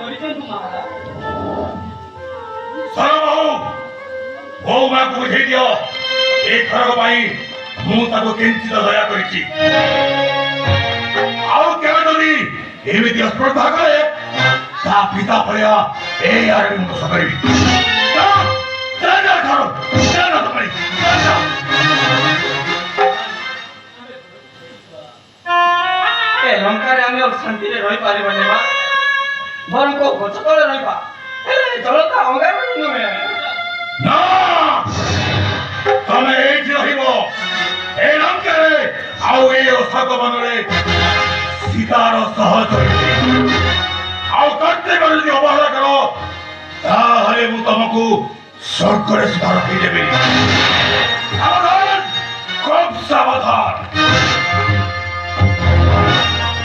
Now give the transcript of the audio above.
ଧରିଛନ୍ତି ମହାରାଜ। ସରବାହୁ ବୋଉମାକୁ ବୁଝେଇ ଦିଅ ଏଥରକ ପାଇଁ ମୁଁ ତାକୁ କିଞ୍ଚିତ ଦୟା କରିଛି। ଆଉ କେବେ ଯଦି ଏମିତି ଅସ୍ପର୍ଦ୍ଧା କରେ ତା ପିତା ଭଳିଆ ଏଇ ଆରେ ମୁଁ ଦୋଷ କରିବି। ଏ ଲଙ୍କାରେ ଆମେ ଶାନ୍ତିରେ ରହିପାରିବାନି ବା ବରଂ କୋଉ ଗଛ ତଳେ ରହିବା ହେଲେ ଜଳତା ଅଙ୍ଗାର ନୁହେଁ। ନା ତମେ ଏଇଠି ରହିବ ଏ ଲଙ୍କାରେ ଆଉ ଏ ଅଶୋକ ବନରେ ସୀତାର ସହଚରୀ ଆଉ କର୍ତ୍ତବ୍ୟ ଯଦି ଅବହେଳା କର ତାହେଲେ ମୁଁ ତମକୁ ସ୍ୱର୍ଗରେ ସୁଧା ରଖିଦେବି। ସାବଧାନ, ଖୁବ୍ ସାବଧାନ।